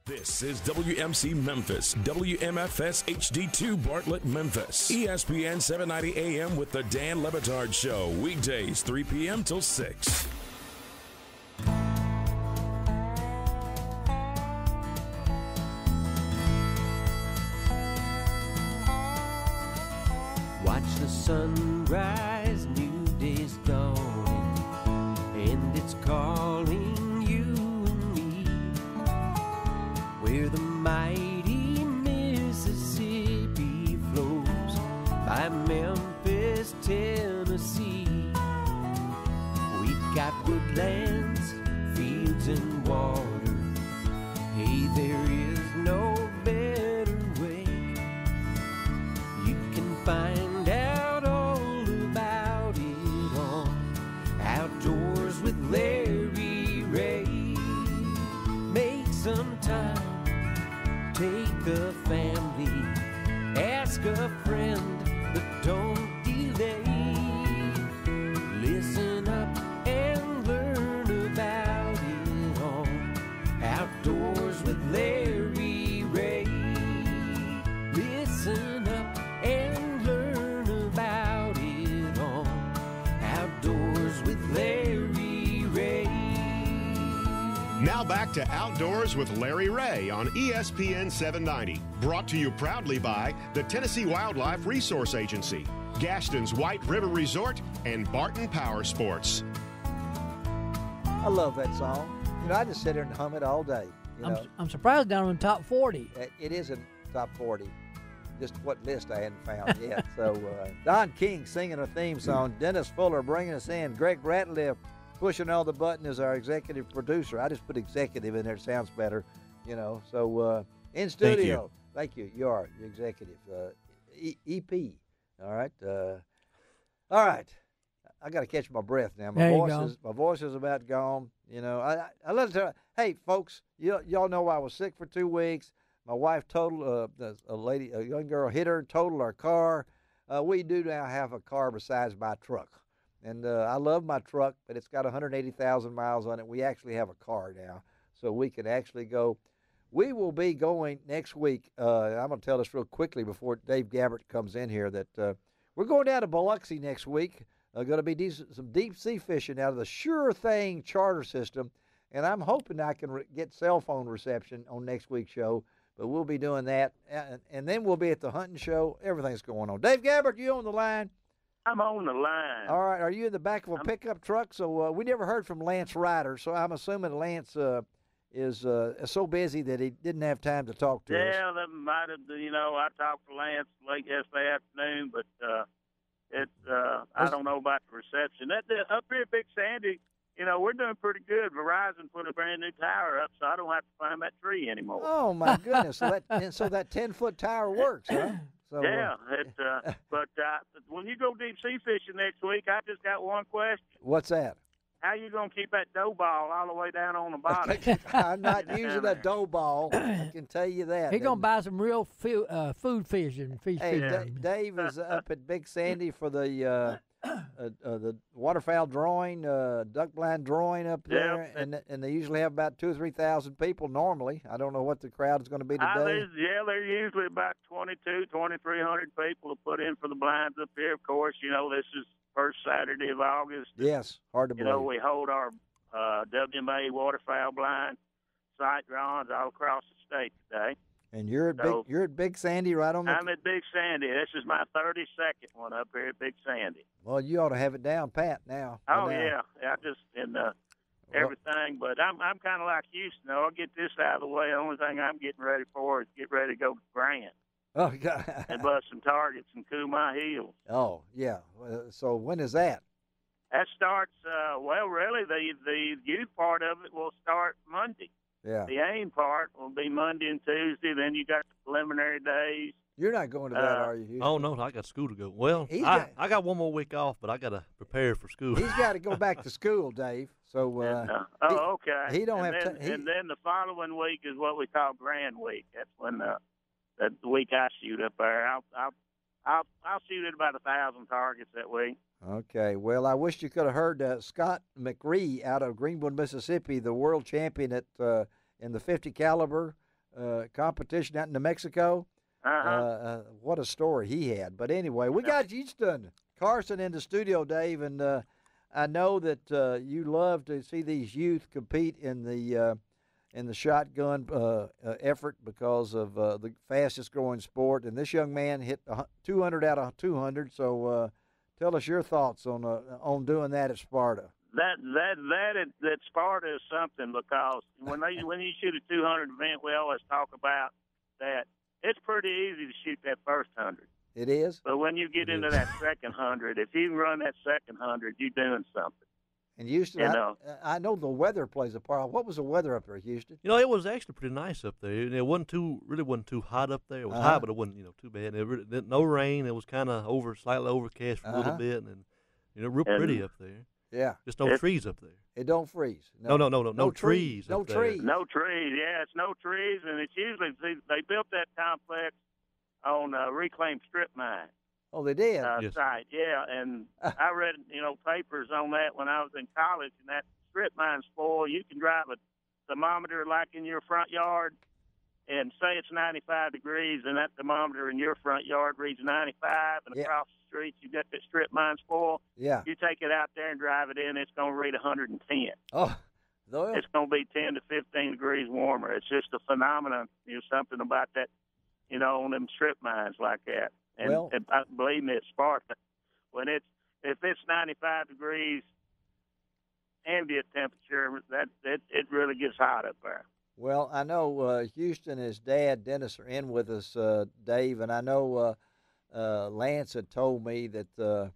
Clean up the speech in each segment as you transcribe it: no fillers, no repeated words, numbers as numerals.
This is WMC Memphis, WMFS HD2 Bartlett, Memphis, ESPN 790 AM with the Dan Le Batard Show, weekdays 3 p.m. till 6. Watch the sunrise, new day's dawning, and it's calling you and me. Where the mighty Mississippi flows by Memphis, Tennessee. We've got woodlands, fields, and water. Hey, there is no better way. You can find out all about it on Outdoors with Larry Ray. Make some time. Take a family, ask a friend, but don't delay. Listen up and learn about it all. Outdoors with Larry Ray. Listen up and learn about it all. Outdoors with Larry Ray. Now back to Outdoors with Larry Ray on ESPN 790. Brought to you proudly by the Tennessee Wildlife Resource Agency, Gaston's White River Resort, and Barton Power Sports. I love that song. You know, I just sit there and hum it all day. You know? I'm surprised down in top 40. It is in top 40. Just what list I hadn't found yet. So Don King singing a theme song. Dennis Fuller bringing us in. Greg Ratliff pushing all the button as our executive producer. I just put executive in there. It sounds better, you know. So in studio. Thank you. You are. You're executive. EP. All right. All right. I got to catch my breath now. My voice is about gone. You know, I let it tell. Hey, folks, y'all know I was sick for 2 weeks. My wife totaled a young girl hit her, totaled our car. We do now have a car besides my truck, and I love my truck, but it's got 180,000 miles on it. We actually have a car now, so we can actually go. We will be going next week. I'm going to tell this real quickly before Dave Gabbard comes in here that we're going down to Biloxi next week. Going to be some deep sea fishing out of the Sure Thing charter system, and I'm hoping I can get cell phone reception on next week's show. But we'll be doing that, and then we'll be at the hunting show. Everything's going on. Dave Gabbard, you on the line? I'm on the line. All right. Are you in the back of a pickup truck? So we never heard from Lance Ryder, so I'm assuming Lance is so busy that he didn't have time to talk to us. Yeah, that might have. You know, I talked to Lance late yesterday afternoon, but I don't know about the reception. Up here at Big Sandy, you know, we're doing pretty good. Verizon put a brand new tower up, so I don't have to climb that tree anymore. Oh my goodness! So that 10-foot tower works, huh? So, yeah, but when you go deep sea fishing next week, I just got one question. What's that? How you gonna keep that dough ball all the way down on the bottom? I'm not using a dough ball. I can tell you that. He's going to buy some real food fish and fish. Hey, Dave is up at Big Sandy for the waterfowl drawing, duck blind drawing up there, and they usually have about 2,000 or 3,000 people normally. I don't know what the crowd is going to be today. There's usually about 2,300 people to put in for the blinds up here. Of course, you know, this is first Saturday of August. Yes, hard to believe. You know, we hold our WMA waterfowl blind sight drawings all across the state today. And you're at Big Sandy, right on the. I'm at Big Sandy. This is my 32nd one up here at Big Sandy. Well, you ought to have it down pat now. Oh yeah, I just everything. But I'm kind of like Houston. I'll get this out of the way. The only thing I'm getting ready for is get ready to go to Grant. Oh God. And bust some targets and cool my heels. Oh yeah. So when is that? That starts. Well, really, the youth part of it will start Monday. Yeah. The aim part will be Monday and Tuesday. Then you got the preliminary days. You're not going to that, are you, Houston? Oh, no, I got school to go. Well, I got one more week off, but I got to prepare for school. He's got to go back to school, Dave. So, okay. He don't have time. And then the following week is what we call Grand Week. That's when that's the week I shoot up there. I'll shoot at about 1,000 targets that week. Okay. Well, I wish you could have heard Scott McRee out of Greenwood, Mississippi, the world champion at in the 50 caliber. competition out in New Mexico. What a story he had. But anyway, we got Houston Carson in the studio, Dave, and I know that you love to see these youth compete in the shotgun effort because of the fastest growing sport. And this young man hit 200 out of 200. So tell us your thoughts on doing that at Sparta. That Sparta is something, because when you shoot a 200 event, we always talk about that. It's pretty easy to shoot that first 100. It is. But when you get into that second 100, if you can run that second 100, you're doing something. And Houston, I know the weather plays a part. What was the weather up there, Houston? It was actually pretty nice up there. It wasn't too hot up there. It was hot, but it wasn't too bad. No rain. It was kind of slightly overcast for a little bit, and real pretty up there. Yeah. Just no trees up there. It don't freeze. No trees. No trees. No trees. Yeah, it's no trees, and it's usually they built that complex on reclaimed strip mine. Oh, they did? Yes. Site, yeah, and I read papers on that when I was in college, and that strip mine spoil. You can drive a thermometer like in your front yard, and say it's 95 degrees, and that thermometer in your front yard reads 95, and across the street you got that strip mine spoil. Yeah. You take it out there and drive it in, it's going to read 110. Oh, it's going to be 10 to 15 degrees warmer. It's just a phenomenon. Something about that, on them strip mines like that. And, and believe me, at Sparta, if it's 95 degrees ambient temperature, it really gets hot up there. Well, I know Houston and his dad, Dennis, are in with us, Dave, and I know Lance had told me that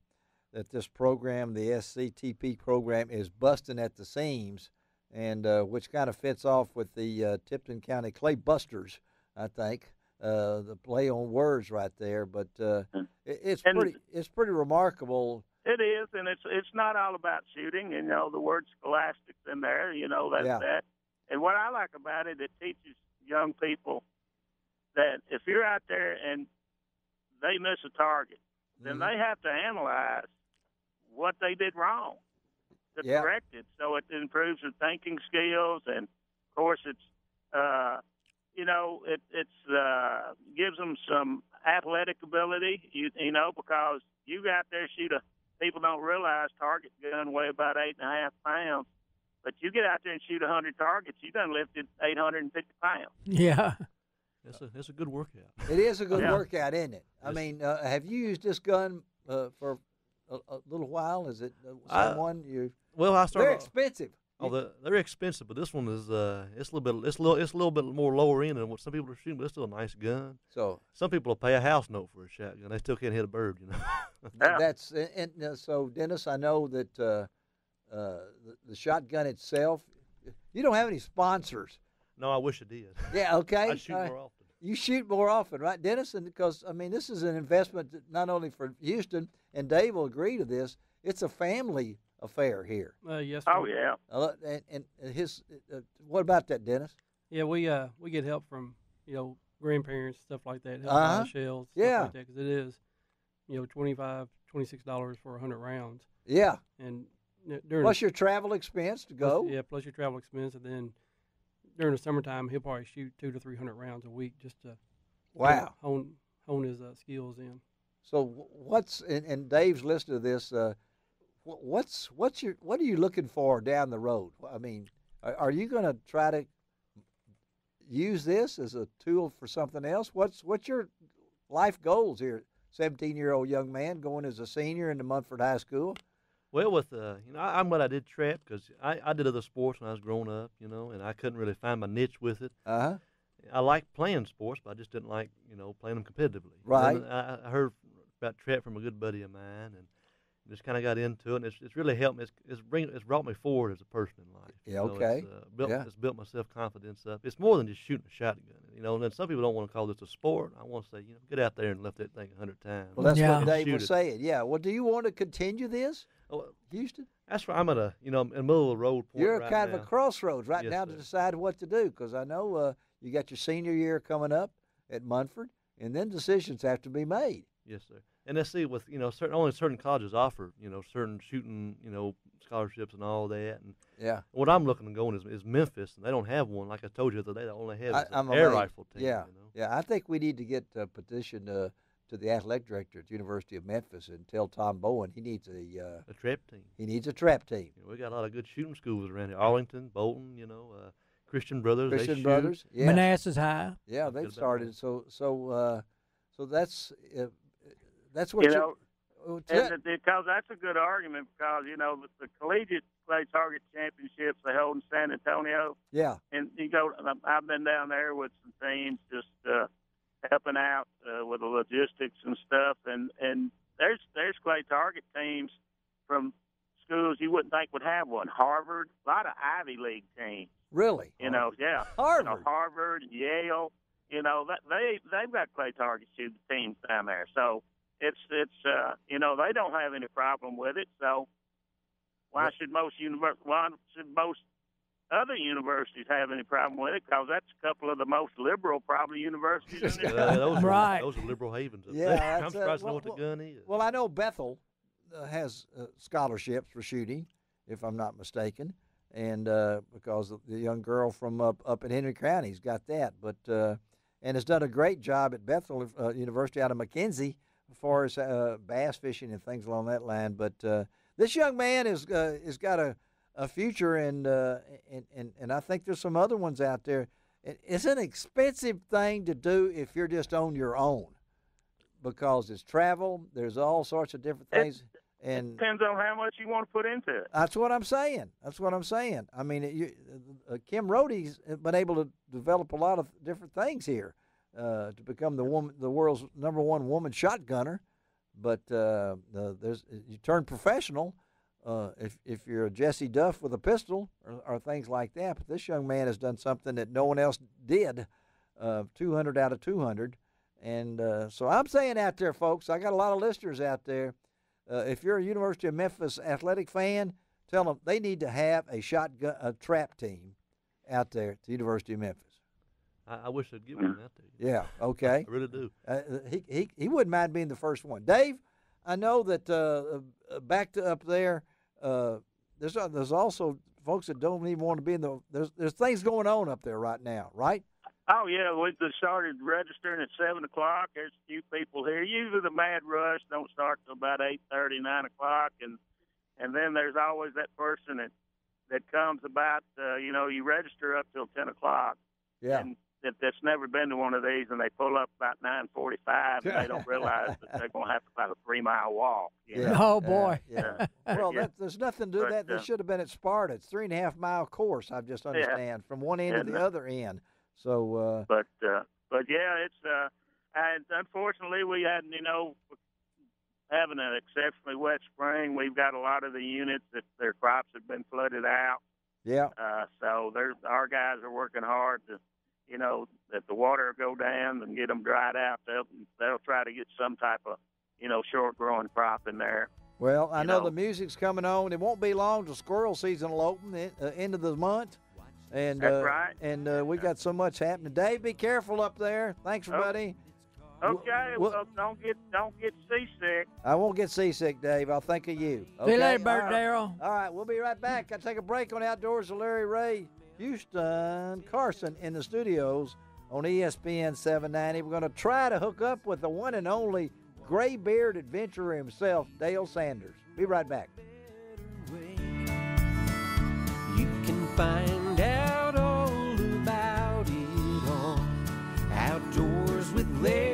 that this program, the SCTP program, is busting at the seams, and which kind of fits off with the Tipton County Clay Busters, I think. The play on words right there, but it's pretty remarkable. It is, and it's not all about shooting. The word scholastics in there. That's that. And what I like about it, it teaches young people that if you're out there and they miss a target, then they have to analyze what they did wrong to correct it. So it improves their thinking skills, and of course it gives them some athletic ability. Because you go out there people don't realize target gun weigh about 8.5 pounds. But you get out there and shoot 100 targets, you done lifted 850 pounds. Yeah. That's a good workout. It is a good workout, isn't it? I mean, have you used this gun for a little while? Is it someone you? Well, I started. They're expensive. Oh, they're expensive, but this one is it's a little bit more lower end than what some people are shooting, but it's still a nice gun. So some people will pay a house note for a shotgun. They still can't hit a bird, That's so, Dennis. I know that the shotgun itself. You don't have any sponsors. No, I wish I did. Yeah. Okay. I shoot more often. You shoot more often, right, Dennis? And because this is an investment that not only for Houston, and Dave will agree to this. It's a family affair here. Yes. Oh yeah. And his. What about that, Dennis? Yeah, we get help from grandparents, stuff like that, help buy shells, stuff like that, because it is $25, $26 for 100 rounds. Yeah. And plus your travel expense to go. Plus your travel expense, and then during the summertime he'll probably shoot 200 to 300 rounds a week just to hone his skills in. So and Dave's listening to this. What are you looking for down the road? I mean, are you going to try to use this as a tool for something else? What's your life goals here? 17-year-old young man going as a senior into Munford High School. Well, I'm glad I did trap because I did other sports when I was growing up, and I couldn't really find my niche with it. I liked playing sports, but I just didn't like, playing them competitively. Right. I heard about trap from a good buddy of mine, and just kind of got into it, and it's really helped me. It's brought me forward as a person in life. Yeah, okay. It's built my self-confidence up. It's more than just shooting a shotgun, and then some people don't want to call this a sport. I want to say, get out there and lift that thing 100 times. Well, that's what Dave was saying. Yeah. Well, do you want to continue this, Houston? That's right. I'm at in the middle of the road point. You're right kind now. of a crossroads right now sir. To decide what to do, because I know you got your senior year coming up at Munford, and then decisions have to be made. Yes, sir. And let's see, with only certain colleges offer certain shooting scholarships and all that. And what I'm looking to go in is Memphis, and they don't have one. Like I told you the other day, they only have an air rifle team. Yeah, yeah. I think we need to get a petition to the athletic director at the University of Memphis and tell Tom Bowen he needs a trap team. He needs a trap team. We got a lot of good shooting schools around here: Arlington, Bolton, Christian Brothers. Christian Brothers, yeah. Manassas High. Yeah, they've started. So that's what because that's a good argument because the collegiate clay target championships they hold in San Antonio. Yeah, and I've been down there with some teams just helping out with the logistics and stuff, and there's clay target teams from schools you wouldn't think would have one. Harvard, a lot of Ivy League teams. Really? Yeah. Harvard, Harvard, Yale. They've got clay target shooting teams down there, so. It's they don't have any problem with it. So why should most other universities have any problem with it? Because that's a couple of the most liberal probably universities in those right. Those are liberal havens. Yeah, I'm surprised to know what the gun is. Well, I know Bethel has scholarships for shooting, if I'm not mistaken, and because the young girl from up in Henry County's got that, but and has done a great job at Bethel University out of McKenzie. As far as bass fishing and things along that line, but this young man has got a future, and I think there's some other ones out there. It's an expensive thing to do if you're just on your own, because it's travel. There's all sorts of different things, and it depends on how much you want to put into it. That's what I'm saying. I mean, Kim Rohde's been able to develop a lot of different things here. To become the world's #1 woman shotgunner, but you turn professional if you're a Jesse Duff with a pistol or things like that. But this young man has done something that no one else did, 200 out of 200, and so I'm saying out there, folks, I got a lot of listeners out there. If you're a University of Memphis athletic fan, tell them they need to have a trap team out there at the University of Memphis. I wish they'd give one out there. Yeah, okay. I really do. He wouldn't mind being the first one. Dave, I know that back to up there, there's also folks that don't even want to be in the. There's things going on up there right now, right? Oh yeah, we just started registering at 7 o'clock. There's a few people here. Usually the mad rush don't start till about 8:30, 9 o'clock, and then there's always that person that comes about. You register up till 10 o'clock. Yeah. And that's never been to one of these, and they pull up about 9:45, and they don't realize that they're going to have to about a 3-mile walk. Yeah. Oh boy. Yeah. Well, there's nothing to that. They should have been at Sparta. It's 3.5-mile course. I just understand from one end to the other end. So. But yeah, it's and unfortunately we had having an exceptionally wet spring. We've got a lot of the units that their crops have been flooded out. Yeah. So our guys are working hard to. That the water will go down and get them dried out. They'll try to get some type of, short-growing crop in there. Well, I know the music's coming on. It won't be long till squirrel season will open end of the month. And, that's right. And we've got so much happening. Dave, be careful up there. Thanks, buddy. Okay, well, don't get seasick. I won't get seasick, Dave. I'll think of you. Okay? See you later, Bert Darrell. All right, we'll be right back. Got to take a break on Outdoors with Larry Ray. Houston Carson in the studios on ESPN 790. We're going to try to hook up with the one and only gray-beard adventurer himself, Dale Sanders. Be right back. You can find out all about it on Outdoors with Larry.